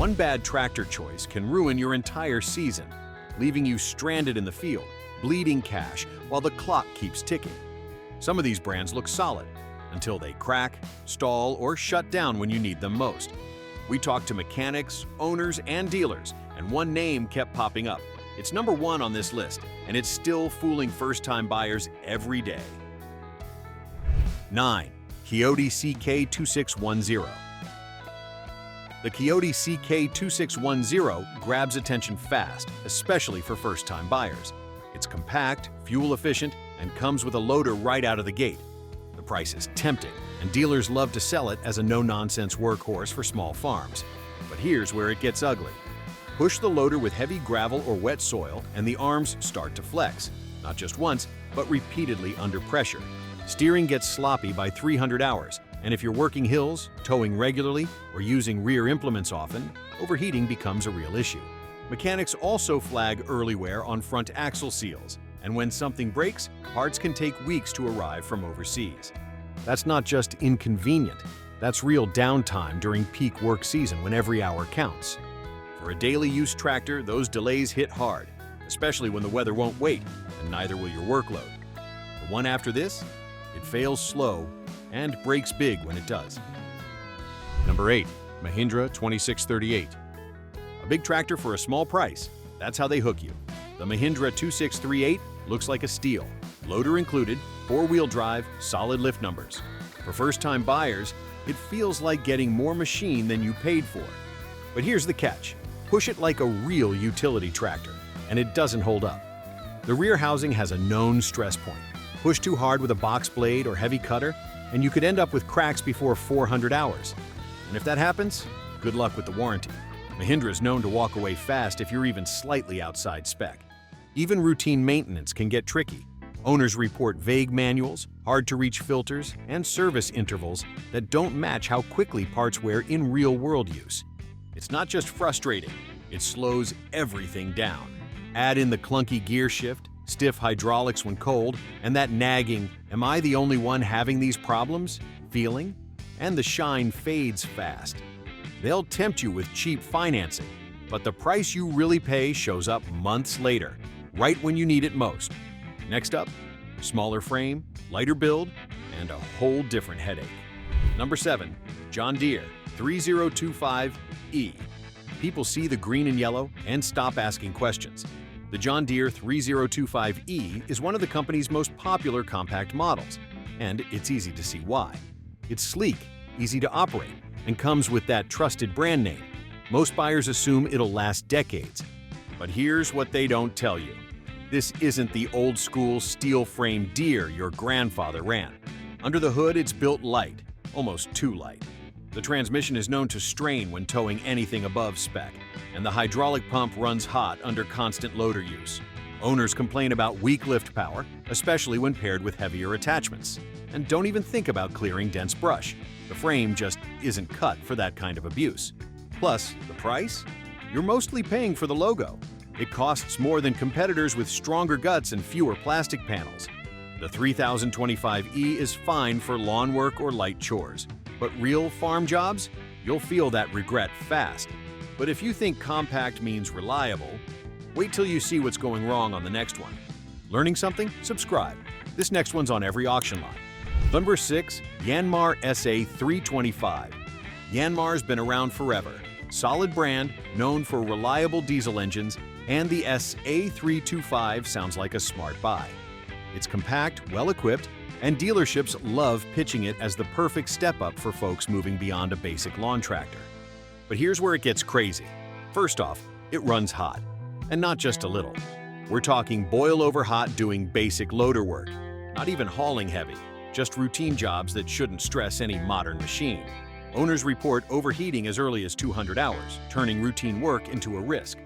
One bad tractor choice can ruin your entire season, leaving you stranded in the field, bleeding cash while the clock keeps ticking. Some of these brands look solid until they crack, stall, or shut down when you need them most. We talked to mechanics, owners, and dealers, and one name kept popping up. It's number one on this list, and it's still fooling first-time buyers every day. 9. Coyote CK2610. The Coyote CK2610 grabs attention fast, especially for first-time buyers. It's compact, fuel-efficient, and comes with a loader right out of the gate. The price is tempting, and dealers love to sell it as a no-nonsense workhorse for small farms. But here's where it gets ugly. Push the loader with heavy gravel or wet soil, and the arms start to flex, not just once, but repeatedly under pressure. Steering gets sloppy by 300 hours, and if you're working hills, towing regularly, or using rear implements often, overheating becomes a real issue. Mechanics also flag early wear on front axle seals, and when something breaks, parts can take weeks to arrive from overseas. That's not just inconvenient, that's real downtime during peak work season when every hour counts. For a daily use tractor, those delays hit hard, especially when the weather won't wait, and neither will your workload. The one after this, it fails slow and breaks big when it does. Number 8. Mahindra 2638. A big tractor for a small price. That's how they hook you. The Mahindra 2638 looks like a steal. Loader included, 4-wheel drive, solid lift numbers. For first-time buyers, it feels like getting more machine than you paid for. But here's the catch. Push it like a real utility tractor, and it doesn't hold up. The rear housing has a known stress point. Push too hard with a box blade or heavy cutter, and you could end up with cracks before 400 hours. And if that happens, good luck with the warranty. Mahindra is known to walk away fast if you're even slightly outside spec. Even routine maintenance can get tricky. Owners report vague manuals, hard-to-reach filters, and service intervals that don't match how quickly parts wear in real-world use. It's not just frustrating, it slows everything down. Add in the clunky gear shift, stiff hydraulics when cold, and that nagging, "Am I the only one having these problems?" feeling, and the shine fades fast. They'll tempt you with cheap financing, but the price you really pay shows up months later, right when you need it most. Next up, smaller frame, lighter build, and a whole different headache. Number 7. John Deere 3025E. People see the green and yellow and stop asking questions. The John Deere 3025E is one of the company's most popular compact models, and it's easy to see why. It's sleek, easy to operate, and comes with that trusted brand name. Most buyers assume it'll last decades. But here's what they don't tell you. This isn't the old-school steel-frame Deere your grandfather ran. Under the hood, it's built light, almost too light. The transmission is known to strain when towing anything above spec, and the hydraulic pump runs hot under constant loader use. Owners complain about weak lift power, especially when paired with heavier attachments. And don't even think about clearing dense brush. The frame just isn't cut for that kind of abuse. Plus, the price? You're mostly paying for the logo. It costs more than competitors with stronger guts and fewer plastic panels. The 3025E is fine for lawn work or light chores. But real farm jobs? You'll feel that regret fast. But if you think compact means reliable, wait till you see what's going wrong on the next one. Learning something? Subscribe. This next one's on every auction lot. Number 6. Yanmar SA325. Yanmar's been around forever. Solid brand, known for reliable diesel engines, and the SA325 sounds like a smart buy. It's compact, well-equipped, and dealerships love pitching it as the perfect step-up for folks moving beyond a basic lawn tractor. But here's where it gets crazy. First off, it runs hot. And not just a little. We're talking boil-over hot doing basic loader work. Not even hauling heavy, just routine jobs that shouldn't stress any modern machine. Owners report overheating as early as 200 hours, turning routine work into a risk.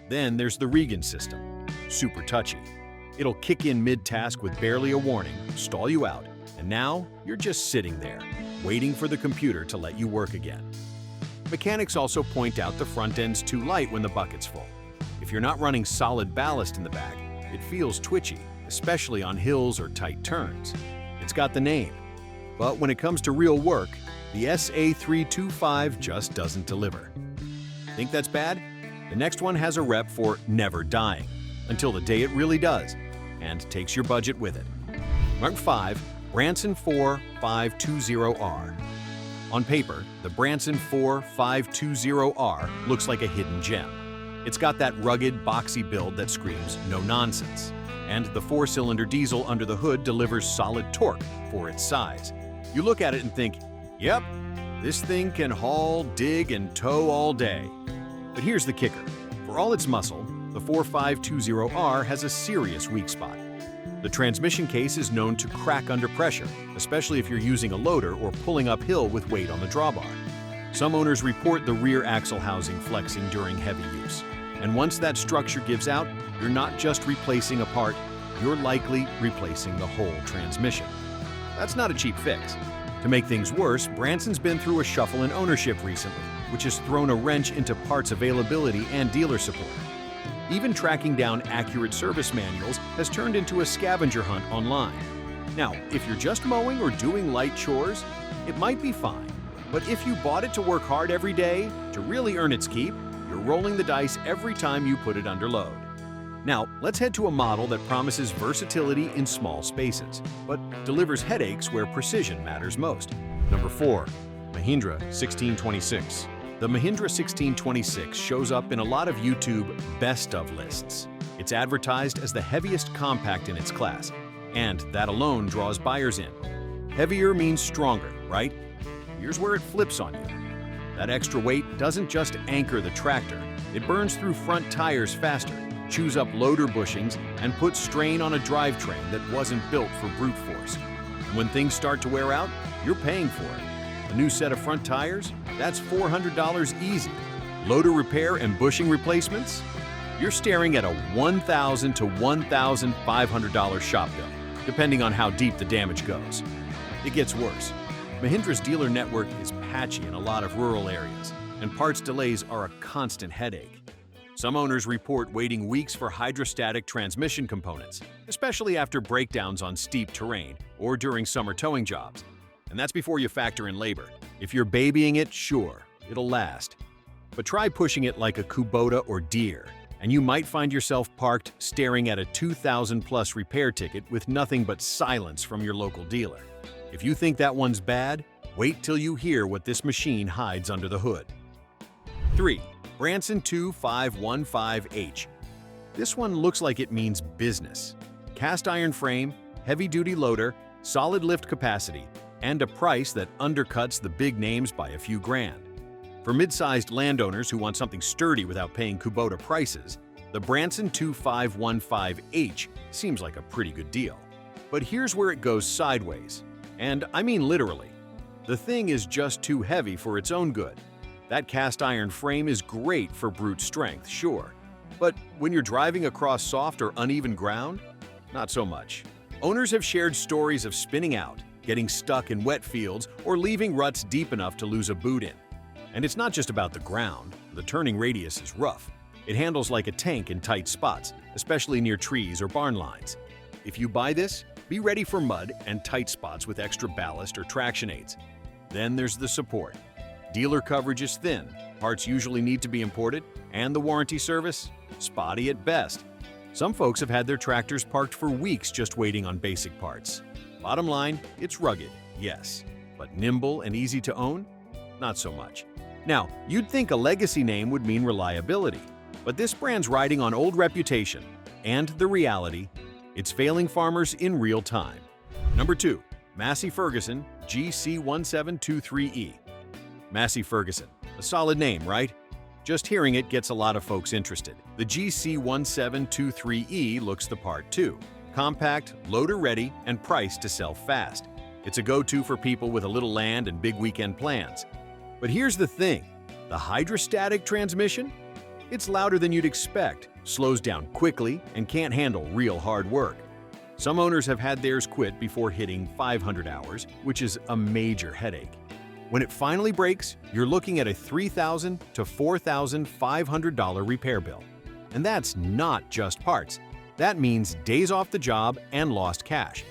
Then there's the Regan system. Super touchy. It'll kick in mid-task with barely a warning, stall you out, and now you're just sitting there, waiting for the computer to let you work again. Mechanics also point out the front end's too light when the bucket's full. If you're not running solid ballast in the back, it feels twitchy, especially on hills or tight turns. It's got the name. But when it comes to real work, the SA325 just doesn't deliver. Think that's bad? The next one has a rep for never dying, until the day it really does, and takes your budget with it. Mark 5, Branson 4520R. On paper, the Branson 4520R looks like a hidden gem. It's got that rugged, boxy build that screams no nonsense. And the 4-cylinder diesel under the hood delivers solid torque for its size. You look at it and think, yep, this thing can haul, dig, and tow all day. But here's the kicker. For all its muscle, the 4520R has a serious weak spot. The transmission case is known to crack under pressure, especially if you're using a loader or pulling uphill with weight on the drawbar. Some owners report the rear axle housing flexing during heavy use. And once that structure gives out, you're not just replacing a part, you're likely replacing the whole transmission. That's not a cheap fix. To make things worse, Branson's been through a shuffle in ownership recently, which has thrown a wrench into parts availability and dealer support. Even tracking down accurate service manuals has turned into a scavenger hunt online. Now, if you're just mowing or doing light chores, it might be fine. But if you bought it to work hard every day, to really earn its keep, you're rolling the dice every time you put it under load. Now, let's head to a model that promises versatility in small spaces, but delivers headaches where precision matters most. Number 4. Mahindra 1626. The Mahindra 1626 shows up in a lot of YouTube best of lists. It's advertised as the heaviest compact in its class, and that alone draws buyers in. Heavier means stronger, right? Here's where it flips on you. That extra weight doesn't just anchor the tractor, it burns through front tires faster, chews up loader bushings, and puts strain on a drivetrain that wasn't built for brute force. And when things start to wear out, you're paying for it. A new set of front tires? That's $400 easy. Loader repair and bushing replacements? You're staring at a $1,000 to $1,500 shop bill, depending on how deep the damage goes. It gets worse. Mahindra's dealer network is patchy in a lot of rural areas, and parts delays are a constant headache. Some owners report waiting weeks for hydrostatic transmission components, especially after breakdowns on steep terrain or during summer towing jobs. And that's before you factor in labor. If you're babying it, sure, it'll last. But try pushing it like a Kubota or Deere, and you might find yourself parked staring at a $2,000+ repair ticket with nothing but silence from your local dealer. If you think that one's bad, wait till you hear what this machine hides under the hood. 3. Branson 2515H. This one looks like it means business. Cast iron frame, heavy-duty loader, solid lift capacity, and a price that undercuts the big names by a few grand. For mid-sized landowners who want something sturdy without paying Kubota prices, the Branson 2515H seems like a pretty good deal. But here's where it goes sideways. And I mean literally. The thing is just too heavy for its own good. That cast iron frame is great for brute strength, sure. But when you're driving across soft or uneven ground, not so much. Owners have shared stories of spinning out, getting stuck in wet fields, or leaving ruts deep enough to lose a boot in. And it's not just about the ground. The turning radius is rough. It handles like a tank in tight spots, especially near trees or barn lines. If you buy this, be ready for mud and tight spots with extra ballast or traction aids. Then there's the support. Dealer coverage is thin, parts usually need to be imported, and the warranty service? Spotty at best. Some folks have had their tractors parked for weeks just waiting on basic parts. Bottom line, it's rugged, yes. But nimble and easy to own? Not so much. Now, you'd think a legacy name would mean reliability, but this brand's riding on old reputation. And the reality, it's failing farmers in real time. Number 2. Massey Ferguson GC1723E. Massey Ferguson, a solid name, right? Just hearing it gets a lot of folks interested. The GC1723E looks the part too. Compact, loader-ready, and priced to sell fast. It's a go-to for people with a little land and big weekend plans. But here's the thing, the hydrostatic transmission? It's louder than you'd expect, slows down quickly, and can't handle real hard work. Some owners have had theirs quit before hitting 500 hours, which is a major headache. When it finally breaks, you're looking at a $3,000 to $4,500 repair bill. And that's not just parts. That means days off the job and lost cash.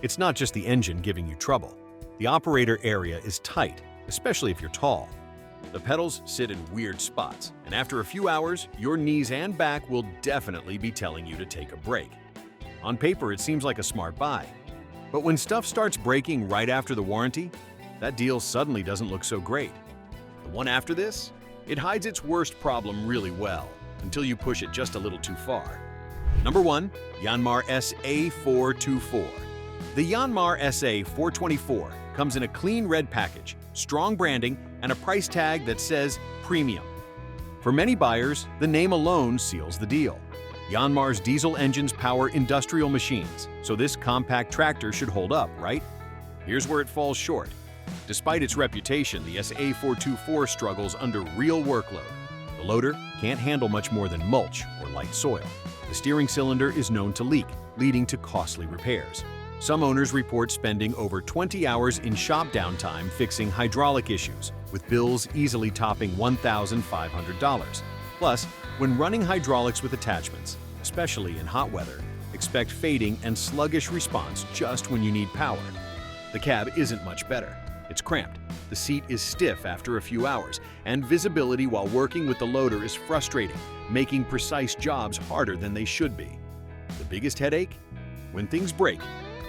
It's not just the engine giving you trouble. The operator area is tight, especially if you're tall. The pedals sit in weird spots, and after a few hours, your knees and back will definitely be telling you to take a break. On paper, it seems like a smart buy. But when stuff starts breaking right after the warranty, that deal suddenly doesn't look so great. The one after this? It hides its worst problem really well, until you push it just a little too far. Number 1. Yanmar SA424. The Yanmar SA424 comes in a clean red package, strong branding, and a price tag that says premium. For many buyers, the name alone seals the deal. Yanmar's diesel engines power industrial machines, so this compact tractor should hold up, right? Here's where it falls short. Despite its reputation, the SA424 struggles under real workload. The loader can't handle much more than mulch or light soil. The steering cylinder is known to leak, leading to costly repairs. Some owners report spending over 20 hours in shop downtime fixing hydraulic issues, with bills easily topping $1,500. Plus, when running hydraulics with attachments, especially in hot weather, expect fading and sluggish response just when you need power. The cab isn't much better. It's cramped, the seat is stiff after a few hours, and visibility while working with the loader is frustrating, making precise jobs harder than they should be. The biggest headache? When things break,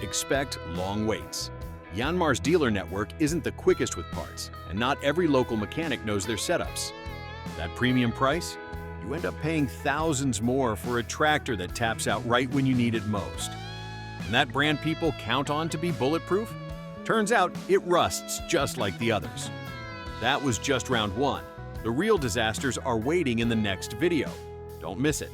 expect long waits. Yanmar's dealer network isn't the quickest with parts, and not every local mechanic knows their setups. That premium price? You end up paying thousands more for a tractor that taps out right when you need it most. And that brand people count on to be bulletproof? Turns out it rusts just like the others. That was just round 1. The real disasters are waiting in the next video. Don't miss it.